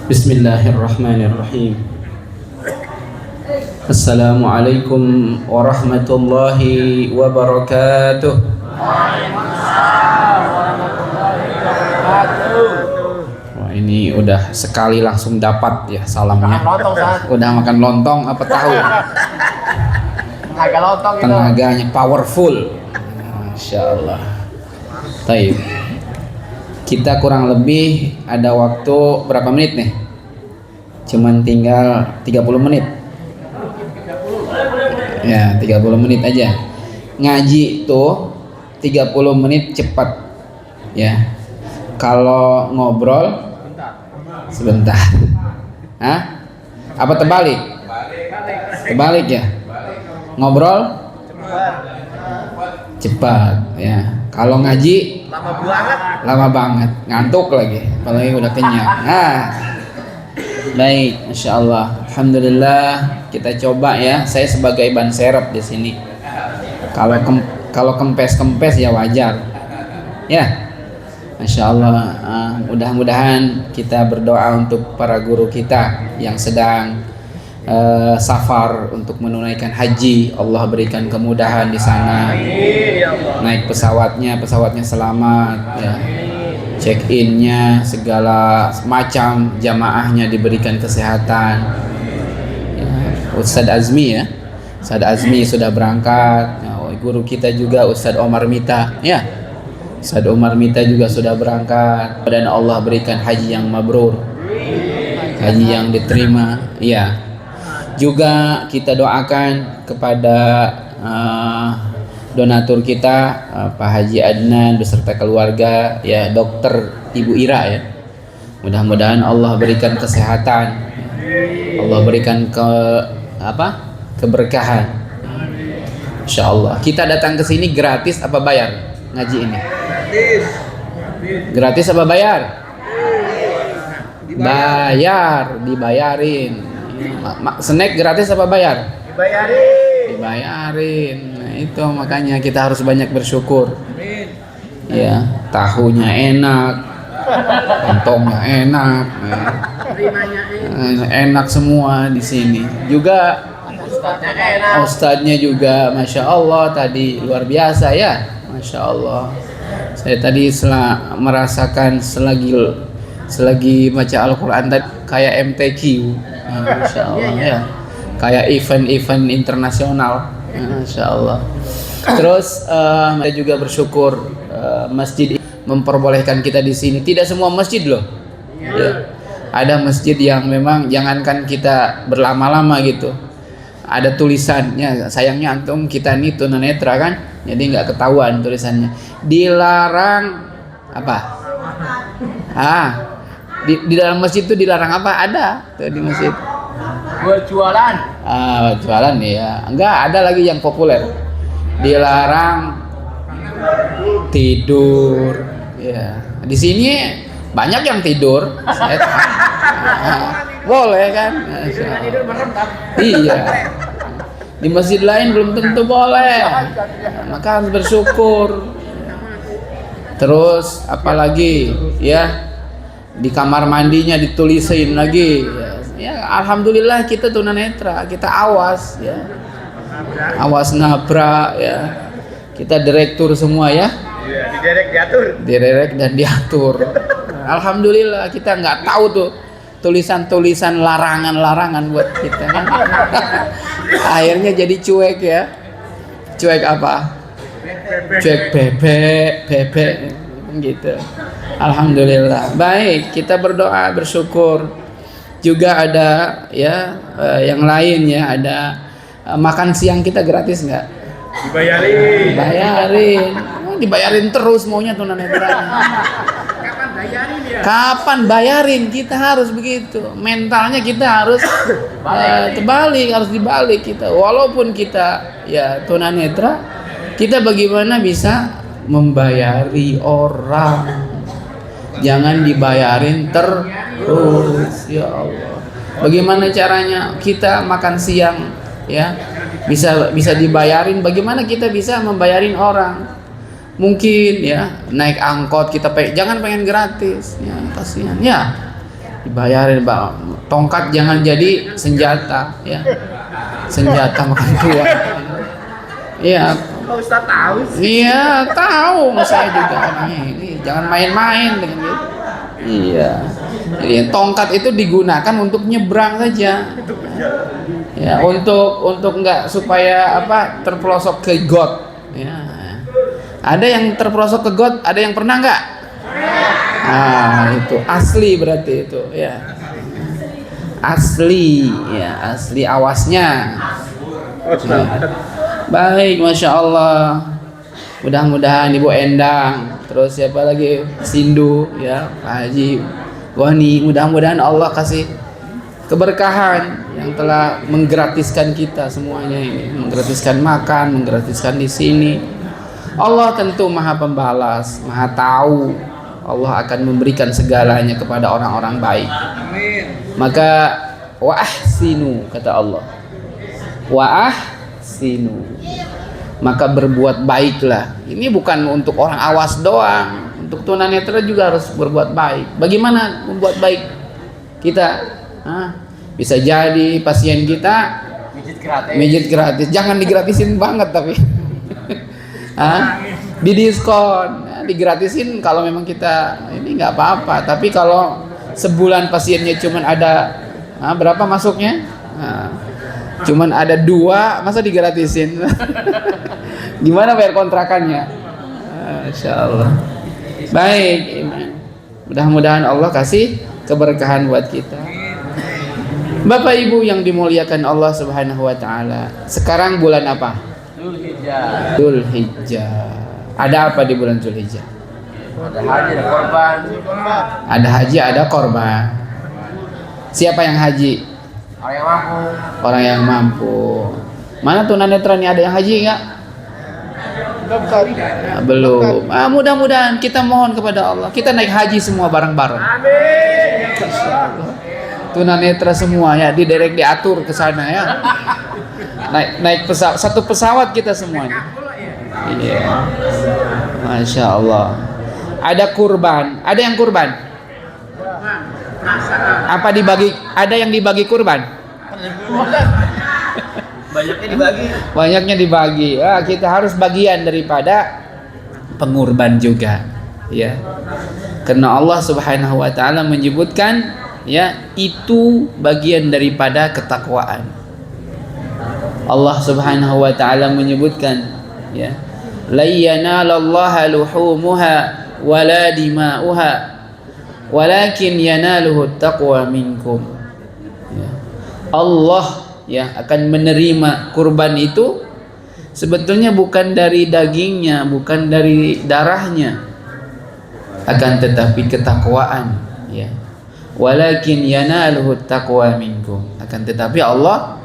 Bismillahirrahmanirrahim. Assalamualaikum warahmatullahi wabarakatuh. Wah, ini udah sekali langsung dapat ya salamnya. Udah makan lontong apa tahu? Tenaganya powerful. Masya Allah. Taib. Kita kurang lebih ada waktu berapa menit nih? Cuman tinggal 30 menit. Ya, 30 menit aja. Ngaji tuh 30 menit cepat. Ya. Kalau ngobrol sebentar. Hah? Apa terbalik? Terbalik ya. Ngobrol cepat ya. Kalau ngaji lama banget, ngantuk lagi, apalagi udah kenyang. Baik, Masya Allah, Alhamdulillah, kita coba ya. Saya sebagai ban serep di sini. Kalau kempes ya wajar. Ya, Masya Allah. Mudah-mudahan kita berdoa untuk para guru kita yang sedang safar untuk menunaikan haji. Allah berikan kemudahan di sana. Naik pesawatnya selamat ya. Check innya segala macam, jamaahnya diberikan kesehatan ya. Ustadz Azmi sudah berangkat ya. Guru kita juga Ustadz Omar Mita ya. Ustadz Omar Mita juga sudah berangkat, dan Allah berikan haji yang mabrur, haji yang diterima ya. Juga kita doakan kepada donatur kita Pak Haji Adnan beserta keluarga ya, Dokter Ibu Ira ya. Mudah-mudahan Allah berikan kesehatan, Allah berikan keberkahan. Insya Allah. Kita datang ke sini gratis apa bayar ngaji ini? Gratis apa bayar? Dibayarin. Snack gratis apa bayar? Dibayarin. Nah, itu makanya kita harus banyak bersyukur. Ya, tahunya enak, lontongnya enak, enak semua di sini. Juga ustadznya juga, Masya Allah, tadi luar biasa ya, Masya Allah. Saya tadi merasakan selagi baca Al-Quran tadi kayak MTQ. Masya Allah ya, kayak event-event internasional. Masya Allah. Terus kita juga bersyukur masjid memperbolehkan kita di sini. Tidak semua masjid loh ya. Ada masjid yang memang jangankan kita berlama-lama gitu, ada tulisannya. Sayangnya antum kita ini tunanetra kan, jadi nggak ketahuan tulisannya. Dilarang apa? Di dalam masjid itu dilarang apa? Ada tuh di masjid. Jualan. Jualan ya. Enggak, ada lagi yang populer. Dilarang tidur. Ya. Di sini banyak yang tidur. Boleh kan? Iya. Di masjid lain belum tentu boleh. Maka harus bersyukur. Terus apalagi ya? Di kamar mandinya ditulisin lagi ya. Alhamdulillah kita tunanetra, kita awas ya, awas nabrak ya. Kita direktur semua ya, diderek dan diatur. Alhamdulillah kita nggak tahu tuh tulisan-tulisan larangan buat kita kan. Akhirnya jadi cuek ya. Cuek apa? Cuek bebek gitu. Alhamdulillah. Baik, kita berdoa bersyukur. Juga ada ya yang lain ya, ada makan siang kita gratis nggak? Dibayarin terus maunya tunanetra. Kapan bayarin? Kita harus begitu. Mentalnya kita harus terbalik, harus dibalik kita. Walaupun kita ya tunanetra, kita bagaimana bisa membayari orang? Jangan dibayarin terus, ya Allah. Bagaimana caranya kita makan siang ya bisa dibayarin? Bagaimana kita bisa membayarin orang? Mungkin ya naik angkot kita jangan pengen gratis ya, kasihan ya, dibayarin Pak. Tongkat jangan jadi senjata ya, senjata makan tua. Iya. Pak Ustaz tahu sih. Iya tahu, saya juga orangnya ini jangan main-main dengan gitu. Iya. Jadi tongkat itu digunakan untuk nyebrang saja. Ya, untuk enggak supaya apa terpelosok ke got. Ya. Ada yang terperosok ke got, ada yang pernah nggak? Ah, itu asli berarti itu, ya. Asli, ya, asli awasnya. Ya. Baik, masya Allah. Mudah-mudahan Ibu Endang, terus siapa lagi? Sindu, ya, Pak Haji Wani. Mudah-mudahan Allah kasih keberkahan yang telah menggratiskan kita semuanya ini, menggratiskan makan, menggratiskan di sini. Allah tentu maha pembalas, maha tahu. Allah akan memberikan segalanya kepada orang-orang baik. Maka wa ahsinu, kata Allah, wa ahsinu, maka berbuat baiklah. Ini bukan untuk orang awas doang, untuk tunanetra juga harus berbuat baik. Bagaimana membuat baik kita? Bisa jadi pasien kita mijit gratis. Jangan digratisin banget tapi didiskon, digratisin kalau memang kita ini nggak apa-apa. Tapi kalau sebulan pasiennya cuman ada berapa masuknya, cuman ada 2, masa digratisin? Gimana bayar kontrakannya? Insya Allah. Baik, mudah-mudahan Allah kasih keberkahan buat kita. Bapak Ibu yang dimuliakan Allah Subhanahu wa taala. Sekarang bulan apa? Dzulhijjah. Ada apa di bulan Dzulhijjah? Ada haji, ada korban. Ada haji, ada korban. Siapa yang haji? Orang yang mampu. Orang yang mampu. Mana tunanetra nih, ada yang haji nggak? Belum. Mudah-mudahan kita mohon kepada Allah, kita naik haji semua bareng-bareng. Amin. Tunanetra semua ya, diderek diatur ke sana ya. Naik pesawat, satu pesawat kita semuanya. Iya. Masya Allah. Ada kurban, ada yang kurban. Apa dibagi? Ada yang dibagi kurban? Banyaknya dibagi. Banyaknya dibagi. Kita harus bagian daripada pengurban juga, ya. Karena Allah Subhanahu wa taala menyebutkan, ya, itu bagian daripada ketakwaan. Allah Subhanahu wa taala menyebutkan, ya, la yanalallaha luhumuha wala dima'uha walakin yanaluhu taqwa minkum. Ya. Allah, ya, akan menerima kurban itu sebetulnya bukan dari dagingnya, bukan dari darahnya, akan tetapi ketakwaan, ya. Walakin yanaluhu taqwa minkum, akan tetapi Allah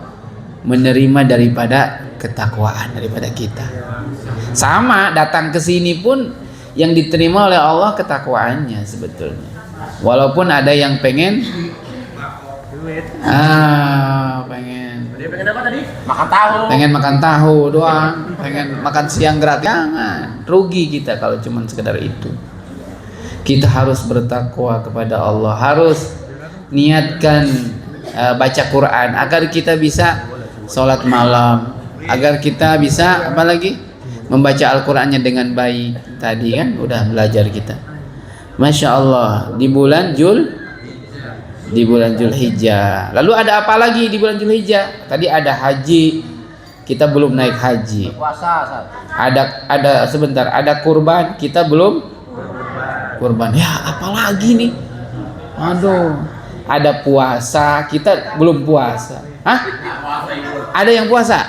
menerima daripada ketakwaan daripada kita. Sama, datang ke sini pun yang diterima oleh Allah ketakwaannya sebetulnya. Walaupun ada yang pengen pengen apa tadi? Makan tahu. Pengen makan tahu doang, pengen makan siang gratis. Jangan, rugi kita kalau cuma sekedar itu. Kita harus bertakwa kepada Allah, harus niatkan baca Quran agar kita bisa sholat malam, agar kita bisa apalagi membaca Al-Qurannya dengan baik. Tadi kan udah belajar kita. Masya Allah, di bulan Dzulhijjah. Lalu ada apa lagi di bulan Dzulhijjah? Tadi ada haji, kita belum naik haji. Puasa. Ada sebentar, ada kurban, kita belum kurban. Ya, apalagi nih? Aduh, ada puasa, kita belum puasa. Hah? Ada yang puasa?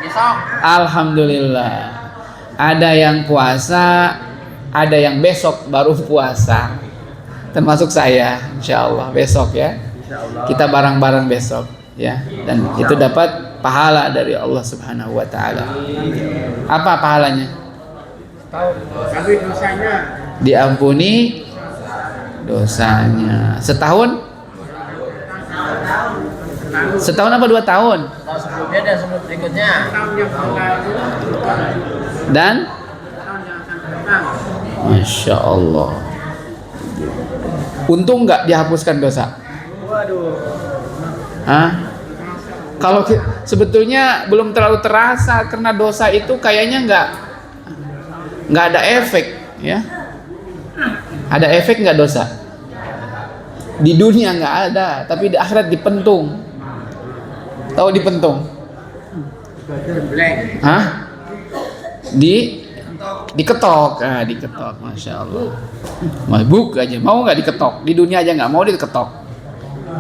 Besok. Alhamdulillah. Ada yang puasa, ada yang besok baru puasa. Termasuk saya, insya Allah besok ya. Kita bareng-bareng besok ya. Dan itu dapat pahala dari Allah Subhanahu wa taala. Apa pahalanya? Tapi dosanya Diampuni dosanya. Setahun? Setahun apa 2 tahun? tahun sebelumnya dan sebelum berikutnya. Dan Masya Allah. Untung nggak dihapuskan dosa. Waduh. Hah? Kalau sebetulnya belum terlalu terasa karena dosa itu kayaknya nggak ada efek, ya. Ada efek nggak dosa? Di dunia nggak ada, tapi di akhirat dipentung. Tahu dipentung? Hah? Diketok, diketok, masya Allah. Mabuk aja, mau nggak diketok? Di dunia aja nggak mau diketok.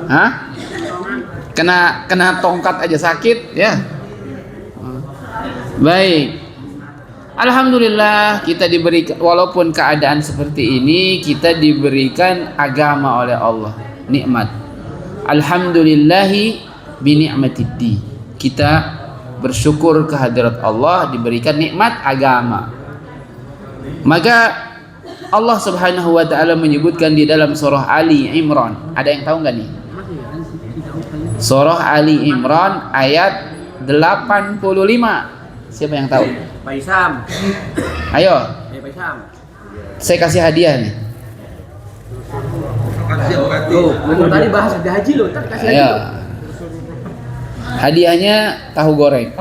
Hah? Kena tongkat aja sakit, ya. Baik. Alhamdulillah kita diberikan, walaupun keadaan seperti ini, kita diberikan agama oleh Allah, nikmat. Alhamdulillahi bi ni'matiddi. Kita bersyukur kehadirat Allah diberikan nikmat agama. Maka Allah Subhanahu wa taala menyebutkan di dalam surah Ali Imran. Ada yang tahu enggak nih? Surah Ali Imran ayat 85. Siapa yang tahu? Pak Isam. Ayo. Pak Isam. Saya kasih hadiah nih. Tuh, tadi bahas haji loh, ntar kasih Ayo. Hadiahnya tahu goreng.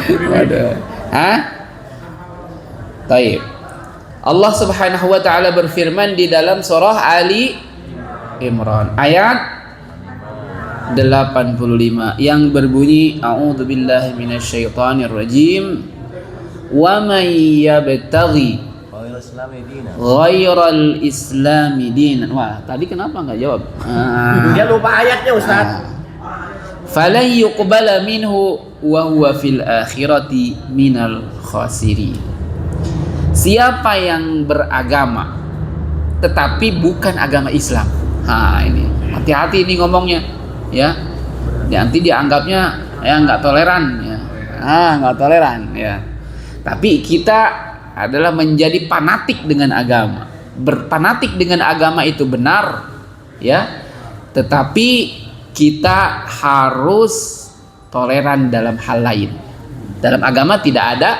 Waduh. Hah? Taib. Allah Subhanahu wa taala berfirman di dalam surah Ali Imran ayat 85 yang berbunyi a'udzubillahi minasyaitonir rajim wa may yabtaghi ghairal islami dinan. Wah, tadi kenapa enggak jawab? Dia lupa ayatnya, Ustaz. Falan yuqbala minhu wa huwa fil akhirati minal khasirin. Siapa yang beragama tetapi bukan agama Islam. Ini hati-hati ini ngomongnya, ya. Nanti dianggapnya ya nggak toleran, ya. Nggak toleran, ya. Tapi kita adalah menjadi fanatik dengan agama. Berfanatik dengan agama itu benar, ya. Tetapi kita harus toleran dalam hal lain. Dalam agama tidak ada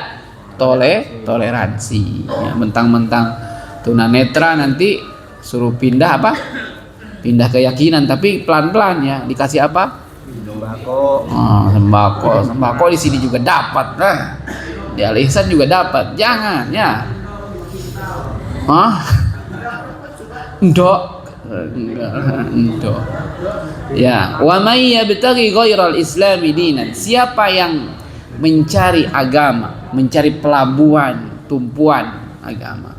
toleransi. Ya, mentang-mentang tunanetra nanti suruh pindah apa? Pindah keyakinan, tapi pelan-pelan ya. Dikasih apa? Sembako. Sembako di sini juga dapat. Di Al-Ihsan juga dapat. Jangan ya. Ndok. Ya, wa may yabtaghi ghairal islami dinan. Siapa yang mencari agama, mencari pelabuhan, tumpuan agama,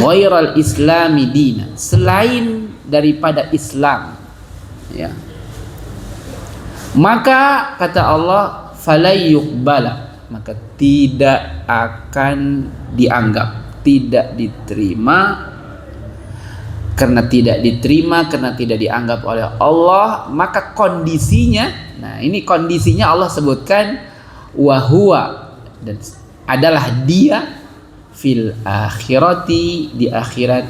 ghairal islami dinan, selain daripada Islam, ya, maka kata Allah falay yuqbala, maka tidak akan dianggap, tidak diterima. Karena tidak diterima, karena tidak dianggap oleh Allah, maka kondisinya, nah ini kondisinya Allah sebutkan wahwa, dan adalah dia fil akhirati, di akhirat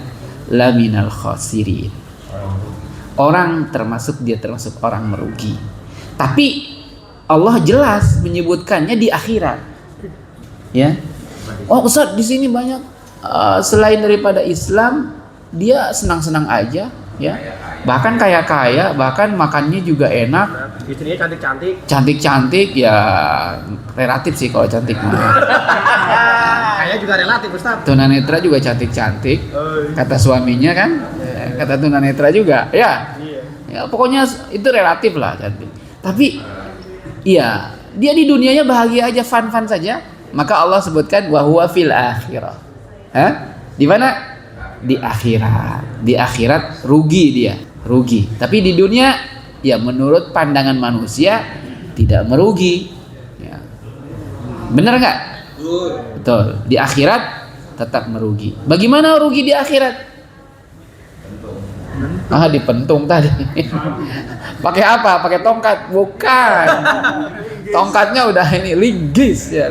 laminal khasirin, orang termasuk orang merugi. Tapi Allah jelas menyebutkannya di akhirat, ya. Oh Ustaz, di sini banyak selain daripada Islam dia senang-senang aja, ya. Bahkan kaya-kaya, bahkan makannya juga enak. Istrinya cantik-cantik. Cantik-cantik ya, relatif sih kalau cantik mah. Kayaknya juga relatif, Ustaz. Tunanetra juga cantik-cantik. Kata suaminya kan, kata tunanetra juga, ya. Ya pokoknya itu relatif lah cantik. Tapi iya, dia di dunianya bahagia aja, fun-fun saja. Maka Allah sebutkan wa huwa fil akhirah. Di mana? Di akhirat. Di akhirat rugi dia, rugi. Tapi di dunia ya menurut pandangan manusia tidak merugi, ya. Benar nggak? Betul. Di akhirat tetap merugi. Bagaimana rugi di akhirat? Dipentung tadi. Pakai apa? Pakai tongkat? Bukan. Tongkatnya udah ini linggis ya.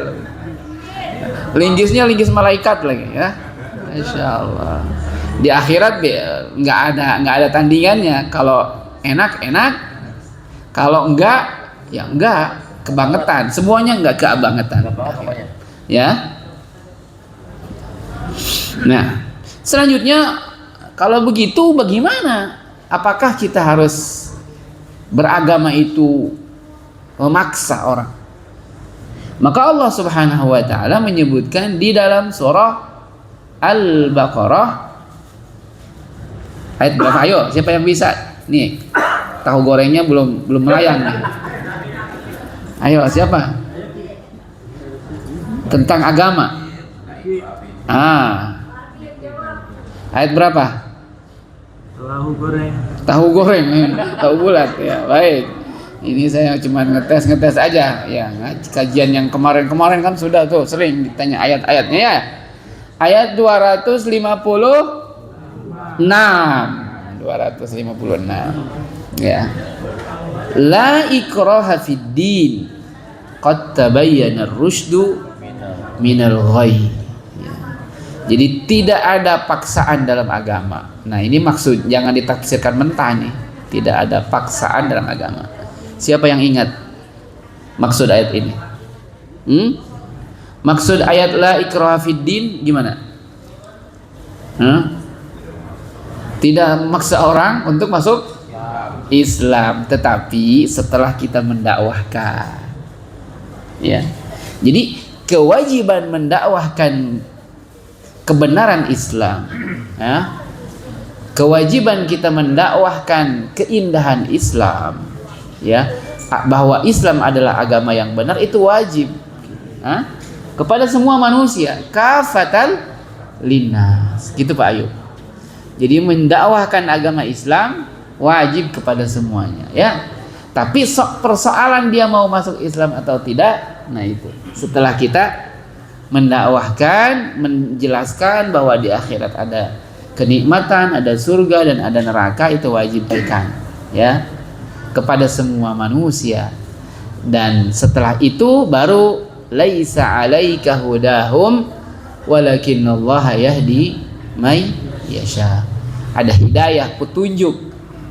Linggisnya linggis malaikat lagi, ya. Masya Allah. Di akhirat nggak ada tandingannya. Kalau enak, kalau enggak, ya enggak. Kebangetan. Semuanya enggak kebangetan. Ya. Nah, selanjutnya kalau begitu bagaimana? Apakah kita harus beragama itu memaksa orang? Maka Allah Subhanahu wa taala menyebutkan di dalam surah Al-Baqarah ayat berapa? Ayo, siapa yang bisa? Nih, tahu gorengnya belum melayang nih. Ayo, siapa? Tentang agama. Ayat berapa? Tahu goreng. Tahu goreng, tahu bulat ya. Baik. Ini saya cuma ngetes aja ya. Kajian yang kemarin kan sudah tuh sering ditanya ayat-ayatnya ya. Ayat 256 ya. La ikraha fid din qad tabayyana ar-rusydu minal ghayy. Ya. Jadi tidak ada paksaan dalam agama. Nah, ini maksud, jangan ditafsirkan mentah nih. Tidak ada paksaan dalam agama. Siapa yang ingat maksud ayat ini? Maksud ayat la ikraha fid din gimana? Tidak memaksa orang untuk masuk Islam, tetapi setelah kita mendakwahkan, ya. Jadi kewajiban mendakwahkan kebenaran Islam, ya. Kewajiban kita mendakwahkan keindahan Islam, ya, bahwa Islam adalah agama yang benar, itu wajib kepada semua manusia, kafatan linnas, gitu Pak Ayub. Jadi mendakwahkan agama Islam wajib kepada semuanya, ya. Tapi persoalan dia mau masuk Islam atau tidak, nah itu setelah kita mendakwahkan, menjelaskan bahwa di akhirat ada kenikmatan, ada surga dan ada neraka, itu wajib berikan, ya, kepada semua manusia. Dan setelah itu baru laisa 'alaika hudahum walakinallaha yahdi may yasha. Ada hidayah, petunjuk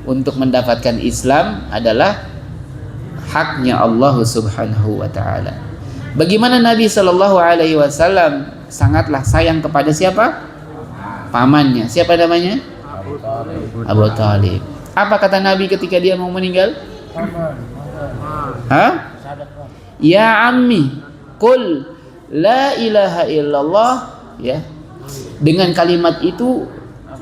untuk mendapatkan Islam adalah haknya Allah Subhanahu wa taala. Bagaimana Nabi sallallahu alaihi wasallam sangatlah sayang kepada siapa? Pamannya. Siapa namanya? Abu Talib. Apa kata Nabi ketika dia mau meninggal? Ya ammi, qul la ilaha illallah, ya. Dengan kalimat itu,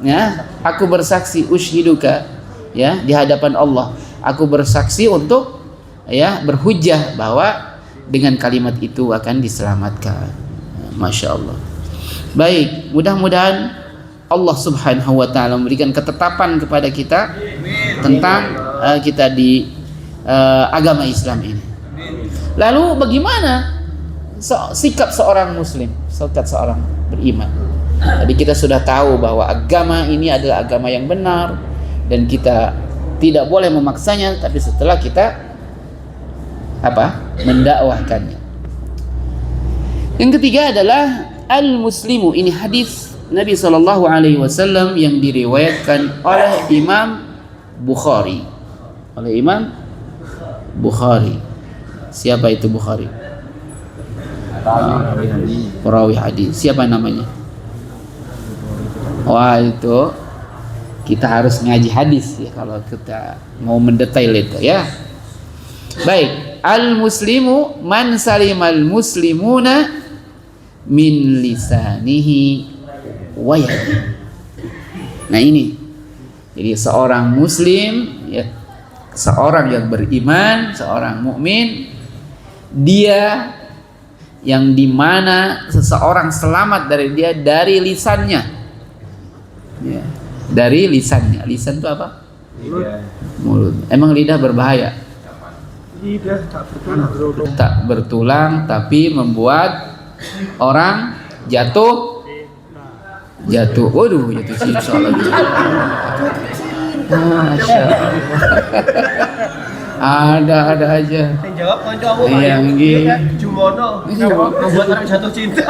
ya, aku bersaksi, ushiduka, ya, di hadapan Allah. Aku bersaksi untuk, ya, berhujjah bahwa dengan kalimat itu akan diselamatkan. Masya Allah. Baik, mudah-mudahan Allah Subhanahu wa taala memberikan ketetapan kepada kita tentang kita di agama Islam ini. Lalu bagaimana sikap seorang muslim, sikap seorang beriman? Tadi kita sudah tahu bahwa agama ini adalah agama yang benar dan kita tidak boleh memaksanya, tapi setelah kita mendakwahkannya. Yang ketiga adalah al-muslimu. Ini hadis Nabi sallallahu alaihi wasallam yang diriwayatkan oleh Imam Bukhari. Oleh Imam Bukhari. Siapa itu Bukhari? Perawi hadis. Siapa namanya? Wah, itu kita harus ngaji hadis ya kalau kita mau mendetail itu, ya. Baik, al-muslimu man salimal muslimuna min lisanihi wa yadihi. Nah ini, jadi seorang muslim, ya, seorang yang beriman, seorang mukmin, dia yang dimana seseorang selamat dari dia dari lisannya, ya, dari lisannya. Lisan itu apa? Mulut. Emang lidah berbahaya? Lidah tak bertulang tapi membuat orang jatuh. Waduh, jatuh cinta lagi. Masya Allah. Ada aja. Jawab kancamu. Yang gini. Jumono. Membuat orang jatuh cinta.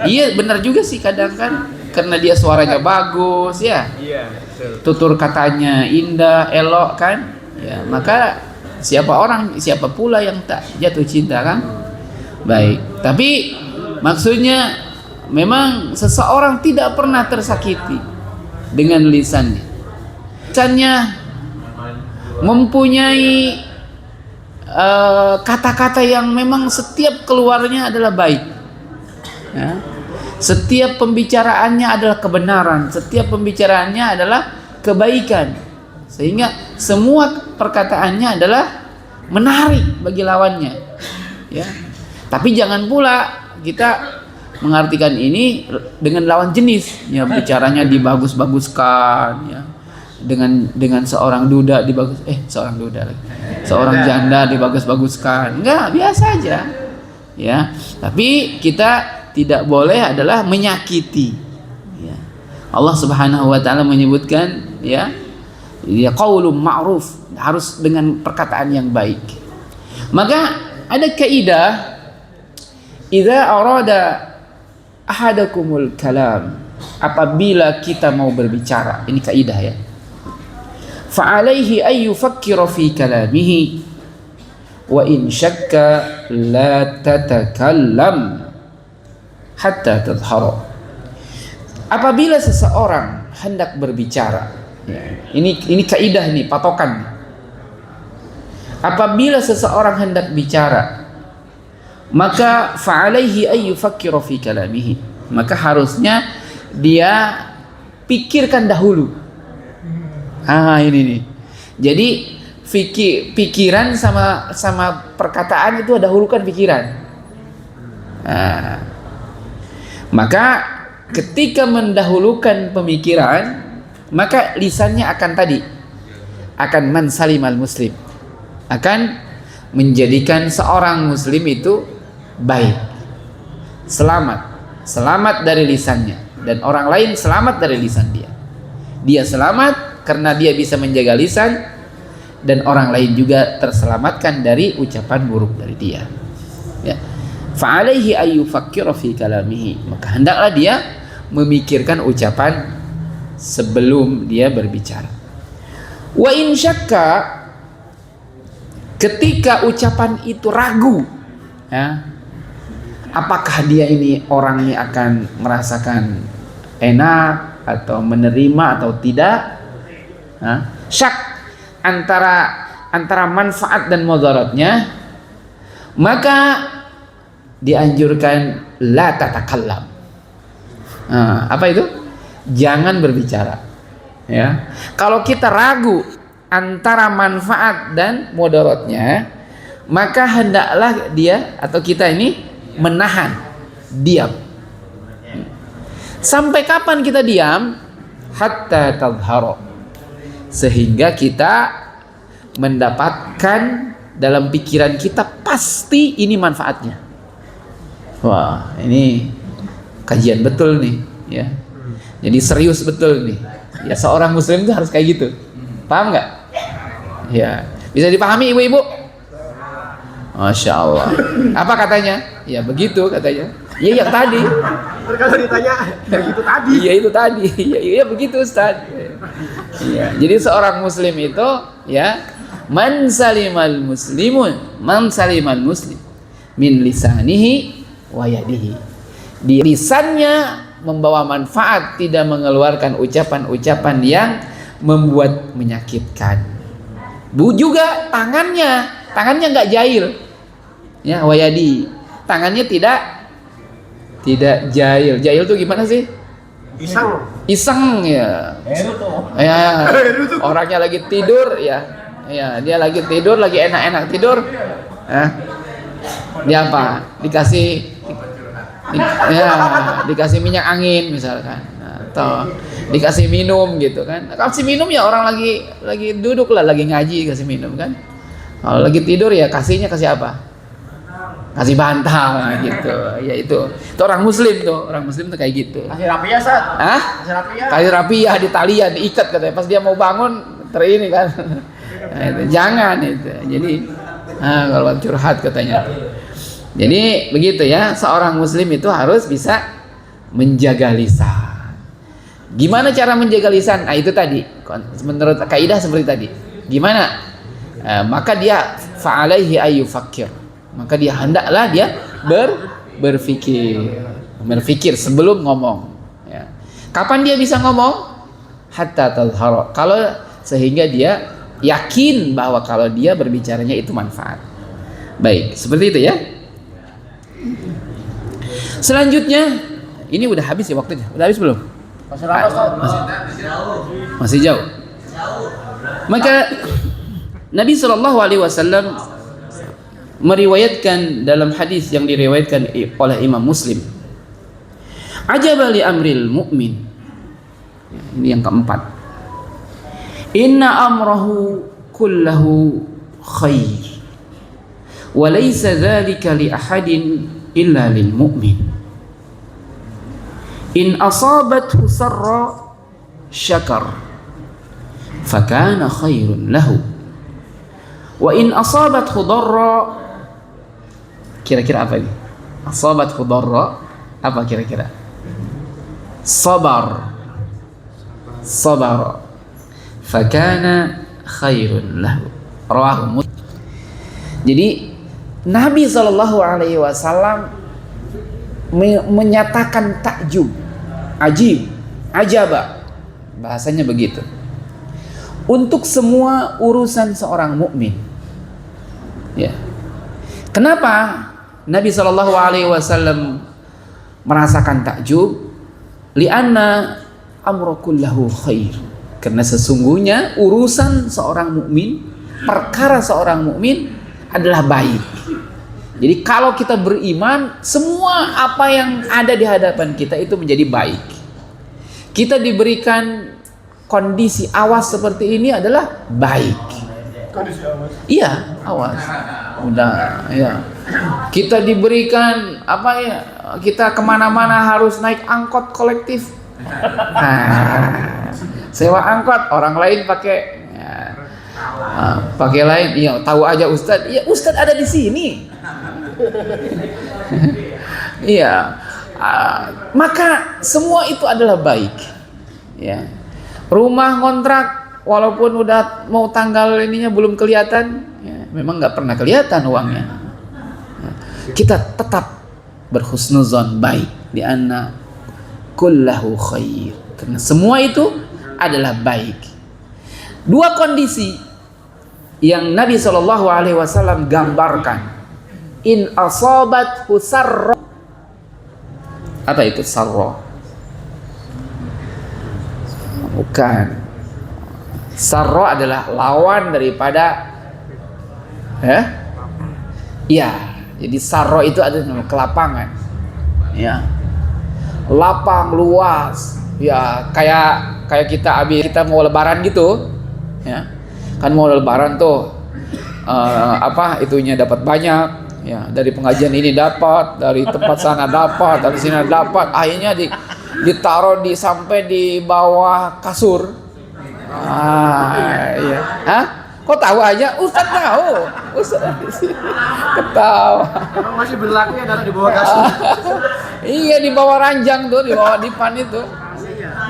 Iya, benar juga sih kadang kan, karena dia suaranya bagus, ya. Iya, Tutur katanya indah, elok kan? Ya, maka siapa pula yang tak jatuh cinta kan? Baik, tapi Maksudnya memang seseorang tidak pernah tersakiti dengan lisannya. Lisannya mempunyai kata-kata yang memang setiap keluarnya adalah baik. Ya. Setiap pembicaraannya adalah kebenaran, setiap pembicaraannya adalah kebaikan. Sehingga semua perkataannya adalah menarik bagi lawannya. Ya. Tapi jangan pula kita mengartikan ini dengan lawan jenis, ya bicaranya dibagus-baguskan, ya. Dengan seorang duda seorang janda dibagus-baguskan. Enggak, biasa aja. Ya. Tapi kita tidak boleh adalah menyakiti. Ya. Allah Subhanahu wa taala menyebutkan ya qaulun ma'ruf, harus dengan perkataan yang baik. Maka ada kaidah, idza arada ahadakumul kalam, apabila kita mau berbicara, ini kaidah ya, fa'alaihi ay yufakkira fi kalamihi wa in syakka la tatakallam hatta tadhhara. Apabila seseorang hendak berbicara, ya, ini kaidah nih, patokan. Apabila seseorang hendak bicara, maka fa'alaihi ay yufakkira fi kalamihi, maka harusnya dia pikirkan dahulu. Ini nih. Jadi pikiran sama perkataan itu dahulukan pikiran. Maka ketika mendahulukan pemikiran, maka lisannya akan man salimal muslim, akan menjadikan seorang muslim itu baik, selamat dari lisannya, dan orang lain selamat dari lisan dia. Dia selamat karena dia bisa menjaga lisan, dan orang lain juga terselamatkan dari ucapan buruk dari dia. Ya. Fa'alaihi ay yufakkira fi kalamihi, maka hendaklah dia memikirkan ucapan sebelum dia berbicara. Wa in syakka, ketika ucapan itu ragu, ya, apakah dia ini orang ini akan merasakan enak atau menerima atau tidak, syak antara manfaat dan mudaratnya, maka dianjurkan la tatakallam. Apa itu? Jangan berbicara. Ya. Kalau kita ragu antara manfaat dan mudaratnya, maka hendaklah dia atau kita ini menahan, diam. Sampai kapan kita diam? Hatta tadhhara, sehingga kita mendapatkan dalam pikiran kita pasti ini manfaatnya. Wah, ini kajian betul nih, ya. Jadi serius betul nih. Ya, seorang muslim itu harus kayak gitu. Paham nggak? Ya, bisa dipahami ibu-ibu? Masya Allah. Apa katanya? Ya begitu katanya. Iya yang tadi. Kalau ditanya, begitu tadi. Iya itu tadi. Iya begitu Ustaz. Iya. Jadi seorang muslim itu ya man salimal muslim min lisanihi wa yadihi. Di lisannya membawa manfaat, tidak mengeluarkan ucapan-ucapan yang membuat menyakitkan. Juga tangannya nggak jahil. Ya, wayadi. Tangannya tidak jahil. Jahil tuh gimana sih? Iseng ya. Ya, orangnya lagi tidur ya. Ya, dia lagi tidur, lagi enak-enak tidur. Dia apa? Dikasih minyak angin misalkan, atau dikasih minum gitu kan. Kasih minum ya orang lagi duduk lah, lagi ngaji kasih minum kan. Kalau lagi tidur ya kasih apa? Kasih bantal gitu. Ya itu orang muslim tuh kayak gitu. Kasih rapiah, Sat. Kasih rapiah di talian, diikat katanya. Pas dia mau bangun ini kan. Nah, itu jangan itu. Jadi kalau curhat katanya. Jadi begitu ya, seorang muslim itu harus bisa menjaga lisan. Gimana cara menjaga lisan? Nah itu tadi, menurut kaidah seperti tadi. Gimana? Maka dia fa'alaihi ayyufakkir. Maka dia hendaklah dia berpikir sebelum ngomong. Ya. Kapan dia bisa ngomong? Hatta tadhhara. Kalau sehingga dia yakin bahwa kalau dia berbicaranya itu manfaat. Baik, seperti itu ya. Selanjutnya, ini udah habis ya waktunya. Udah habis belum? Masih jauh. Maka Nabi Shallallahu Alaihi Wasallam meriwayatkan dalam hadis yang diriwayatkan oleh Imam Muslim. Ajaba li amril mu'min. Ini yang keempat. Inna amrahu kullahu khair. Wa laysa dzalika li ahadin illa lil mu'min. In asabathu sarra syakar fakana khairun lahu. Wa in asabathu darra, kira-kira apa ini? Asabathu darra apa kira-kira? Sabar fakana khairun lahu. Rawahu Muslim. Jadi Nabi Shallallahu Alaihi Wasallam menyatakan takjub, ajib, ajaba, bahasanya begitu, untuk semua urusan seorang mukmin. Ya. Kenapa Nabi Shallallahu Alaihi Wasallam merasakan takjub? Lianna amru kullahu khair. Karena sesungguhnya urusan seorang mukmin, perkara seorang mukmin adalah baik. Jadi kalau kita beriman, semua apa yang ada di hadapan kita itu menjadi baik. Kita diberikan kondisi awas seperti ini adalah baik. Kondisi awas? Iya, awas. Udah, ya. Kita diberikan apa ya? Kita kemana-mana harus naik angkot kolektif. Nah, sewa angkot, orang lain pakai ya, pakai lain. Iya, tahu aja Ustadz. Iya, Ustadz ada di sini. Iya, maka semua itu adalah baik. Ya, rumah kontrak walaupun udah mau tanggal ininya belum kelihatan, ya, memang nggak pernah kelihatan uangnya. Ya, kita tetap berhusnuzon baik di anna kullahu khair, karena semua itu adalah baik. Dua kondisi yang Nabi Shallallahu Alaihi Wasallam gambarkan. In asabat sarra. Apa itu sarra? Bukan. Sarra adalah lawan daripada ya. Jadi sarra itu adalah kelapangan. Ya. Lapang, luas. Ya, kayak kita mau lebaran gitu. Ya. Kan mau lebaran tuh itunya dapat banyak. Ya, dari pengajian ini dapat, dari tempat sana dapat, dari sini dapat, akhirnya ditaruh sampai di bawah kasur. Iya. Hah? Kok tahu aja? Ustadz tahu. Ustadz ketawa. Masih berlaku ya di bawah kasur? Iya, di bawah ranjang tuh, di bawah dipan itu.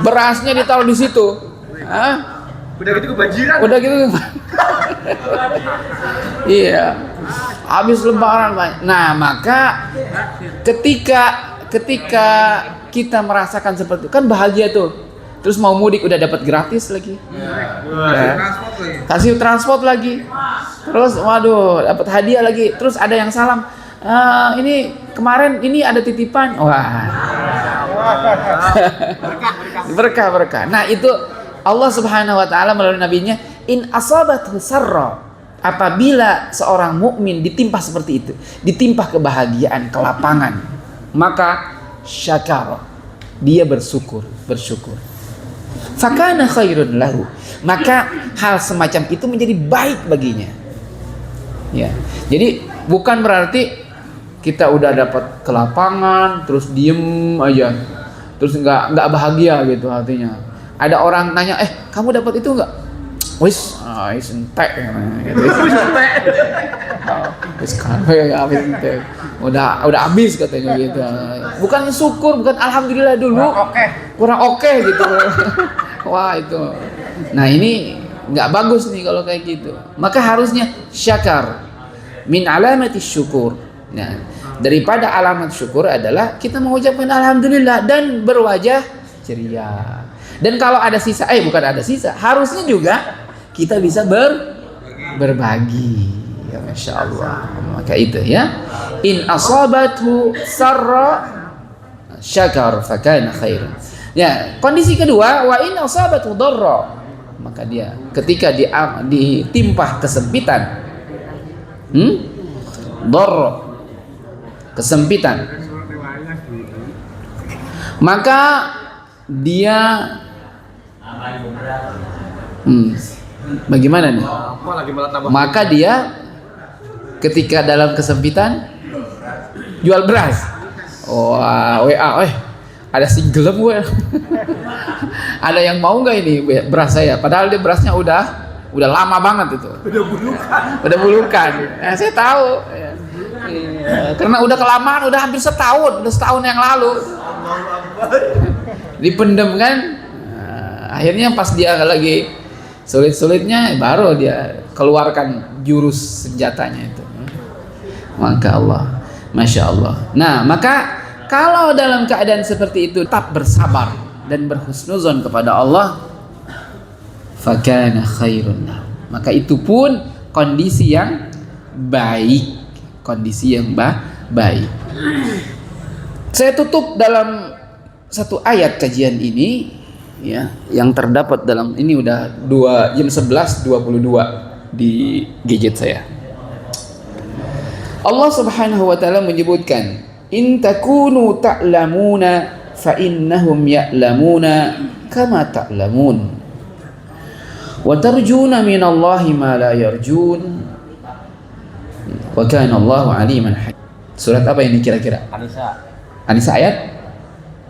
Berasnya ditaruh di situ. Hah? Udah gitu kebanjiran. Udah gitu. Iya. Habis lebaran. Nah, maka ketika kita merasakan seperti itu kan bahagia tuh. Terus mau mudik udah dapat gratis lagi. Kasih transport lagi. Terus waduh, dapat hadiah lagi. Terus ada yang salam. Ini kemarin ini ada titipan. Wah. Berkah. Nah, itu Allah Subhanahu wa taala melalui nabinya, in asabathu sarra. Apabila seorang mukmin ditimpa seperti itu, ditimpa kebahagiaan, kelapangan, maka syakara, dia bersyukur. Fakana khairun lahu, maka hal semacam itu menjadi baik baginya. Ya. Jadi bukan berarti kita udah dapat kelapangan terus diem aja, terus nggak bahagia gitu artinya. Ada orang nanya, kamu dapat itu nggak? Wis entek gitu. Wis udah habis katanya gitu. Bukan syukur, bukan alhamdulillah dulu. Kurang oke gitu. Wah, itu. Nah, ini nggak bagus nih kalau kayak gitu. Maka harusnya syakar min alamati syukur. Nah, daripada alamat syukur adalah kita mengucapkan alhamdulillah dan berwajah ceria. Dan kalau ada sisa, bukan ada sisa, harusnya juga kita bisa berbagi. Ya Masya Allah. Maka itu ya, in asabathu sarra syakar fakana khairan. Ya, kondisi kedua, wa in asabathu dharra, maka dia ketika ditimpa kesempitan, dharra, kesempitan, maka dia bagaimana nih? Maka dia ketika dalam kesempitan jual beras. WA, ada single gue. Ada yang mau nggak ini beras saya? Padahal dia berasnya udah lama banget itu. Udah bulukan. Saya tahu. Karena udah kelamaan, udah hampir setahun yang lalu. Dipendem kan. Akhirnya pas dia lagi sulit-sulitnya baru dia keluarkan jurus senjatanya itu. Maka Allah, Masya Allah. Nah, maka kalau dalam keadaan seperti itu tetap bersabar dan berhusnuzon kepada Allah, fakana khairun. Maka itu pun kondisi yang baik, baik. Saya tutup dalam satu ayat kajian ini, ya, yang terdapat dalam ini udah jam 11.22 di gadget saya. Allah Subhanahu wa taala menyebutkan, in takunu ta'lamuna fa innahum ya'lamuna kama ta'lamun wa tarjuna minallahi ma la yarjun wa kana Allahu aliman hakim. Surat apa ini kira-kira? Anisa ayat?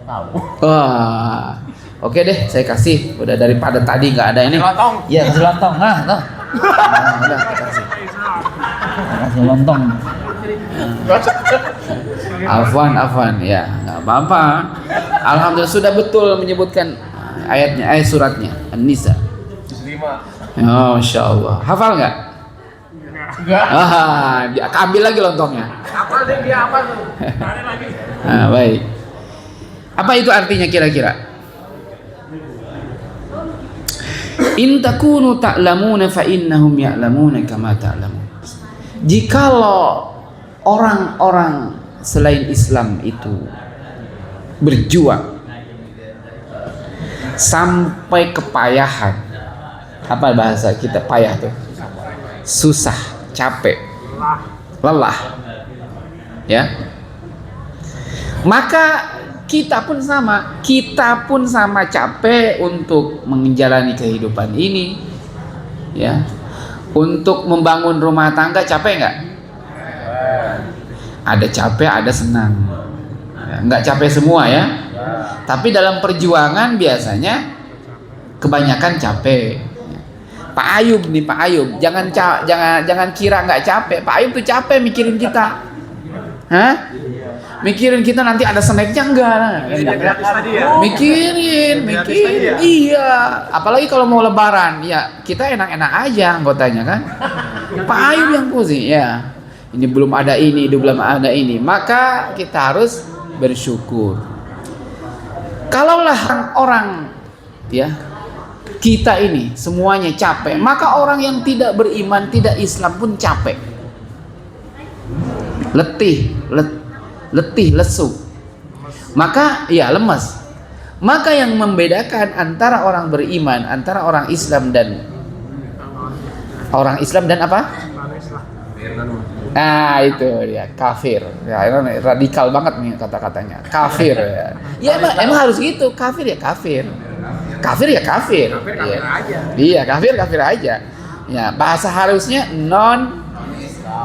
Tahu. Wah. Oke deh, saya kasih. Udah daripada tadi nggak ada ini. Lontong. Iya, kasih lontong. Udah, kasih. Kasih lontong. Afwan, ya, nggak apa-apa. Alhamdulillah sudah betul menyebutkan ayat suratnya, An-Nisa. 5. Oh, Masya Allah. Hafal nggak? Enggak. Dia ambil lagi lontongnya. Hafal deh dia apa tuh? Baik. Apa itu artinya kira-kira? In takunu ta'lamuna fa innahum ya'lamuna kama ta'lamun. Jikalau orang-orang selain Islam itu berjuang sampai kepayahan, apa bahasa kita payah tuh? Susah, capek, lelah, ya. Maka kita pun sama capek untuk menjalani kehidupan ini, ya. Untuk membangun rumah tangga capek nggak? Ada capek, ada senang. Ya, nggak capek semua ya. Tapi dalam perjuangan biasanya kebanyakan capek. Pak Ayub, jangan kira nggak capek. Pak Ayub tuh capek mikirin kita. Mikirin kita nanti ada snacknya enggak? Mikirin. Iya. Apalagi kalau mau lebaran, ya kita enak-enak aja anggotanya kan. Pak Ayub yang pusing, ya. Ini belum ada ini. Maka kita harus bersyukur. Kalaulah orang ya kita ini semuanya capek, maka orang yang tidak beriman, tidak Islam pun capek. Letih, lesu. Maka ya lemas. Maka yang membedakan antara orang beriman, antara orang Islam dan apa? Itu dia, kafir. Ya, radikal banget nih kata-katanya. Kafir ya. Ya emang harus gitu. Kafir ya kafir. Kafir ya kafir. Iya, kafir aja. Ya, bahasa harusnya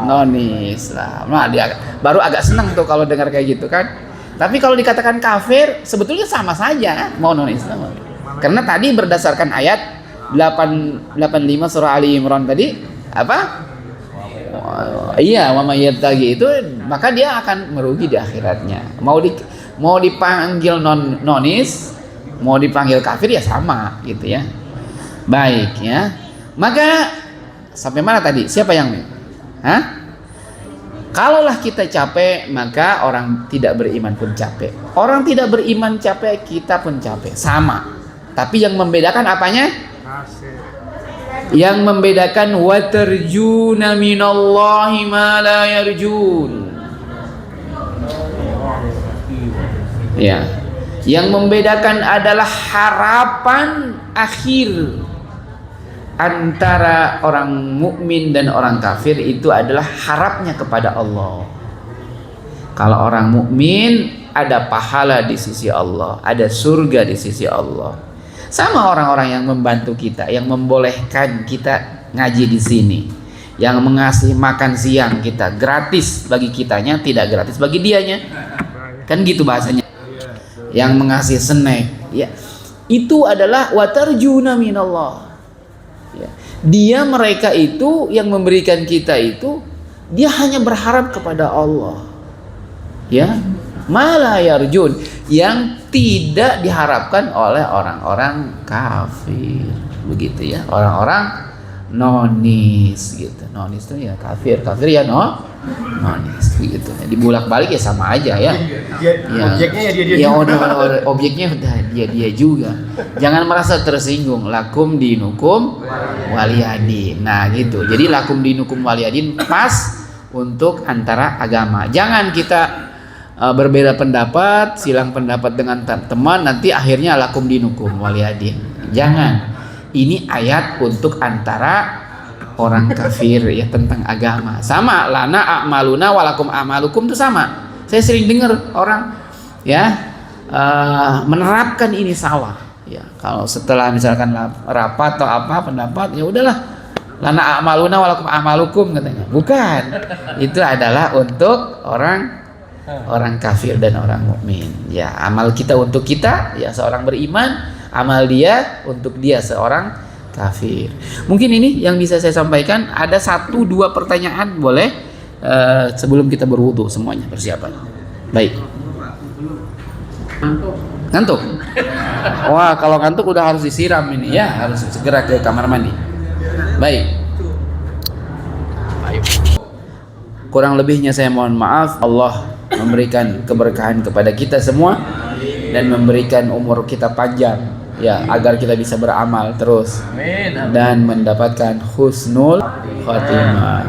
non-Islam. Nah, dia baru agak senang tuh kalau dengar kayak gitu kan. Tapi kalau dikatakan kafir, sebetulnya sama saja mau non-Islam. Karena tadi berdasarkan ayat 85 surah Ali Imran tadi apa? Iya, wa may yattaqi itu maka dia akan merugi di akhiratnya. Mau dipanggil nonis, mau dipanggil kafir ya sama gitu ya. Baik ya. Maka sampai mana tadi? Siapa yang Kalaulah kita capek, maka orang tidak beriman pun capek. Orang tidak beriman capek, kita pun capek. Sama. Tapi yang membedakan apanya? Yang membedakan wa tarjuna minallahi ma la yarjun. Ya. Yang membedakan adalah harapan akhir antara orang mukmin dan orang kafir itu adalah harapnya kepada Allah. Kalau orang mukmin ada pahala di sisi Allah, ada surga di sisi Allah. Sama orang-orang yang membantu kita, yang membolehkan kita ngaji di sini, yang mengasih makan siang kita gratis bagi kitanya, tidak gratis bagi dianya. Kan gitu bahasanya. Yang mengasih snack, ya. Itu adalah watarjuna minallah. Ya. Dia mereka itu yang memberikan kita itu dia hanya berharap kepada Allah. Ya, mala yarjun, yang tidak diharapkan oleh orang-orang kafir. Begitu ya, orang-orang nonis gitu. Nonis itu ya kafir ya nonis gitu. Dibulak-balik ya sama aja ya. Objeknya ya dia. Ya objeknya udah dia juga. Jangan merasa tersinggung. Lakum dinukum waliyadin. Nah gitu. Jadi lakum dinukum waliyadin pas untuk antara agama. Jangan kita berbeda pendapat, silang pendapat dengan teman, nanti akhirnya lakum dinukum waliyadin. Jangan. Ini ayat untuk antara orang kafir ya, tentang agama. Sama, lana a'maluna walakum a'malukum itu sama. Saya sering dengar orang ya menerapkan ini salah. Ya, kalau setelah misalkan rapat atau apa pendapat, ya udahlah, lana a'maluna walakum a'malukum katanya. Bukan. Itu adalah untuk orang kafir dan orang mukmin. Ya, amal kita untuk kita, ya seorang beriman, amal dia untuk dia seorang kafir. Mungkin ini yang bisa saya sampaikan. Ada 1-2 pertanyaan boleh sebelum kita berwudu semuanya persiapan. Baik. Ngantuk? Wah, kalau ngantuk udah harus disiram ini ya, harus segera ke kamar mandi. Baik. Kurang lebihnya saya mohon maaf. Allah memberikan keberkahan kepada kita semua dan memberikan umur kita panjang ya, agar kita bisa beramal terus dan mendapatkan husnul khatimah.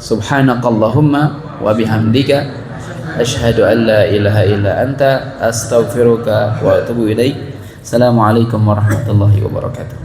Subhanakallahumma wa bihamdika asyhadu an la ilaha illa anta astaghfiruka wa atubu ilaik. Assalamualaikum warahmatullahi wabarakatuh.